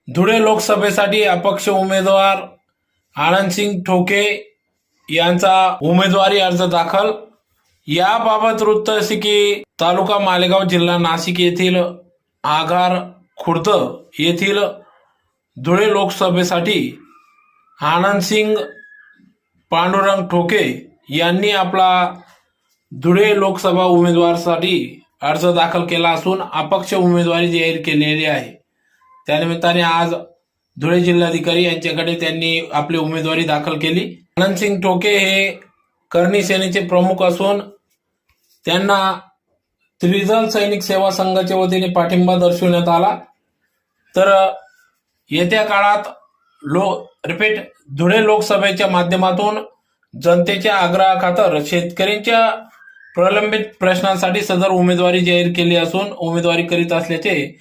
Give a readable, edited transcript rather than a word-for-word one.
धुळे लोकसभेसाठी अपक्ष उमेदवार आनंदसिंग ठोके यांचा उमेदवारी अर्ज दाखल। याबाबत वृत्त असे की तालुका मालेगाव जिल्हा नाशिक येथील आगार खुर्द येथील धुळे लोकसभेसाठी आनंदसिंग पांडुरंग ठोके यांनी आपला धुळे लोकसभा उमेदवारासाठी अर्ज दाखल केला असून अपक्ष उमेदवारी जाहीर केलेली आहे। त्यानिमित्ताने आज धुळे जिल्हाधिकारी यांच्याकडे त्यांनी आपली उमेदवारी दाखल केली। आनंदसिंग ठोके हे करणी सेनेचे प्रमुख असून त्यांना त्रिदल सैनिक सेवा संघाच्या वतीने पाठिंबा दर्शवण्यात आला। तर येत्या काळात धुळे लोकसभेच्या माध्यमातून जनतेच्या आग्रहाखातर शेतकऱ्यांच्या प्रलंबित प्रश्नांसाठी सदर उमेदवारी जाहीर केली असून उमेदवारी करीत असल्याचे